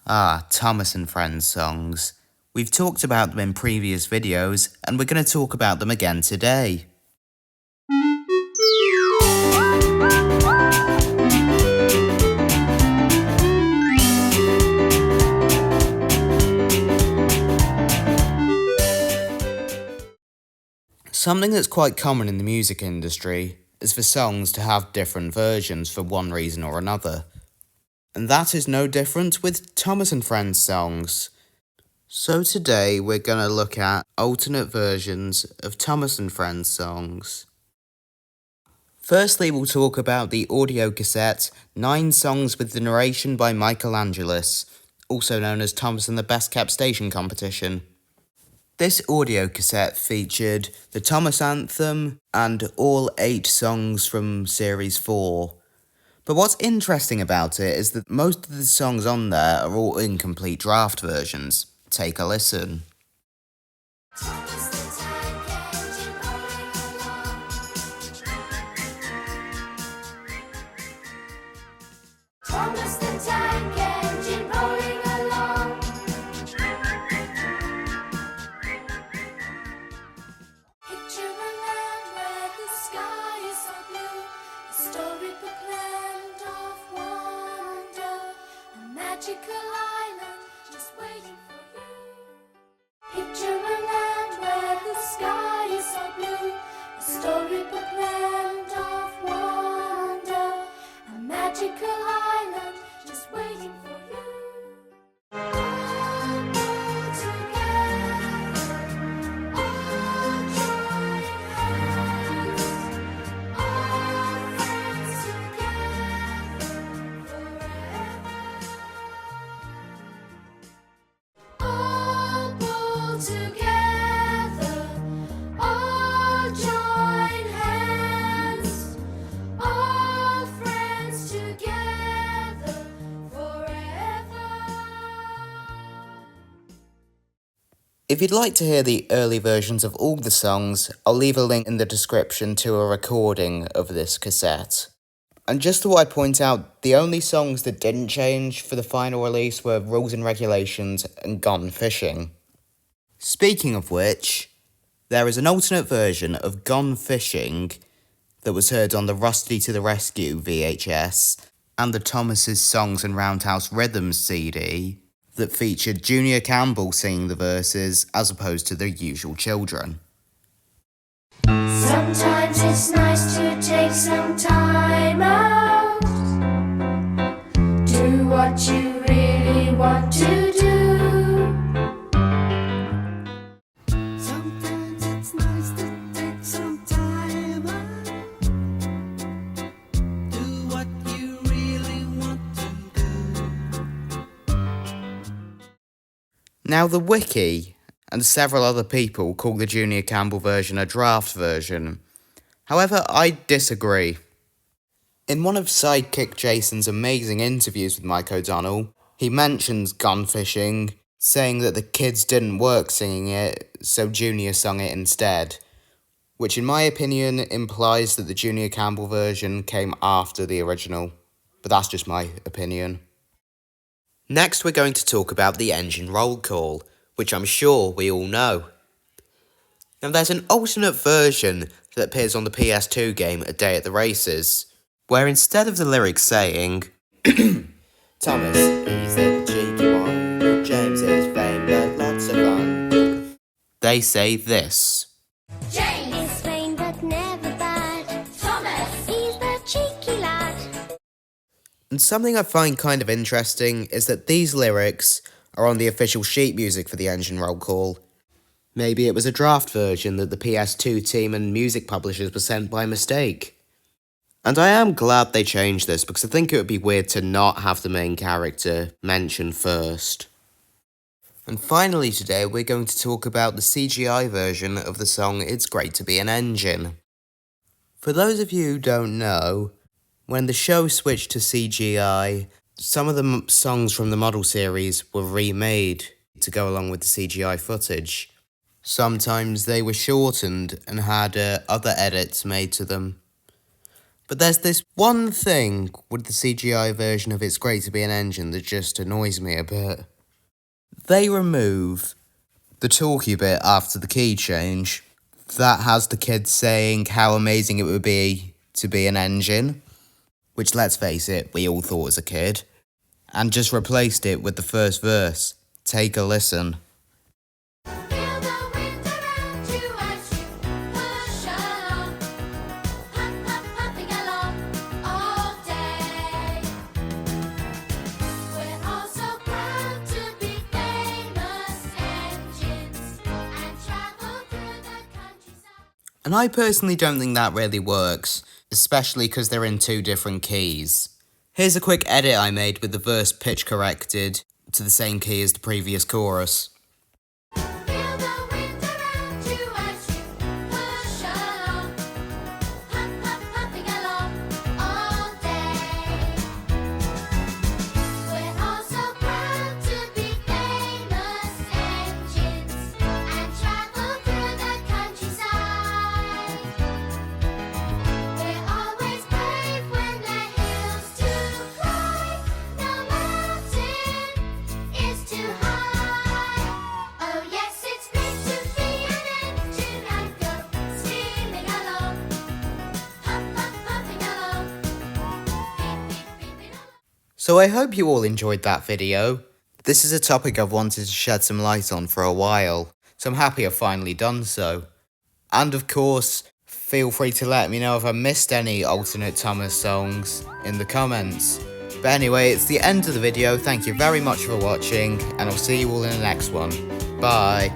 Thomas and Friends songs. We've talked about them in previous videos, and we're going to talk about them again today. Something that's quite common in the music industry is for songs to have different versions for one reason or another. And that is no different with Thomas and Friends songs. So today we're going to look at alternate versions of Thomas and Friends songs. Firstly, we'll talk about the audio cassette 9 Songs with the Narration by Michelangelo, also known as Thomas and the Best Kept Station competition. This audio cassette featured the Thomas Anthem and all 8 songs from Series 4. But what's interesting about it is that most of the songs on there are all incomplete draft versions. Take a listen. If you'd like to hear the early versions of all the songs, I'll leave a link in the description to a recording of this cassette. And just to point out, the only songs that didn't change for the final release were Rules and Regulations and Gone Fishing. Speaking of which, there is an alternate version of Gone Fishing that was heard on the Rusty to the Rescue VHS and the Thomas's Songs and Roundhouse Rhythms CD that featured Junior Campbell singing the verses as opposed to the usual children. Sometimes it's nice to take some time out, do what you really want to do. Sometimes it's nice to take some time out, do what you really want to do. Now the wiki and several other people call the Junior Campbell version a draft version. However, I disagree. In one of Sidekick Jason's amazing interviews with Mike O'Donnell, he mentions Gone Fishing, saying that the kids didn't work singing it, so Junior sung it instead, which in my opinion implies that the Junior Campbell version came after the original, but that's just my opinion. Next we're going to talk about the engine roll call, which I'm sure we all know. Now there's an alternate version that appears on the PS2 game A Day at the Races, where instead of the lyrics saying, Thomas, he's the cheeky one, James is fame but lots of fun, they say this. James is vain but never bad. Thomas, he's the cheeky lad. And something I find kind of interesting is that these lyrics are on the official sheet music for the engine roll call. Maybe it was a draft version that the PS2 team and music publishers were sent by mistake. And I am glad they changed this because I think it would be weird to not have the main character mentioned first. And finally today we're going to talk about the CGI version of the song It's Great to Be an Engine. For those of you who don't know, when the show switched to CGI, some of the songs from the model series were remade to go along with the CGI footage. Sometimes they were shortened and had other edits made to them. But there's this one thing with the CGI version of It's Great to Be an Engine that just annoys me a bit. They remove the talkie bit after the key change that has the kids saying how amazing it would be to be an engine, which, let's face it, we all thought as a kid, and just replaced it with the first verse. Take a listen. Feel the wind around you as you push along, puffing along all day. We're all so proud to be famous engines and travel through the countryside. And I personally don't think that really works, especially because they're in two different keys. Here's a quick edit I made with the verse pitch corrected to the same key as the previous chorus. Feel the wind around you as you push along, puffing along all day. We're all so proud to be famous engines and travel through the countryside. We're always brave when the hills to climb. No mountain is too high. Oh yes, it's great to be an engine and go steaming along, puffing along, beeping along. So I hope you all enjoyed that video. This is a topic I've wanted to shed some light on for a while, so I'm happy I've finally done so. And of course, feel free to let me know if I missed any alternate Thomas songs in the comments. But anyway, it's the end of the video. Thank you very much for watching, and I'll see you all in the next one. Bye.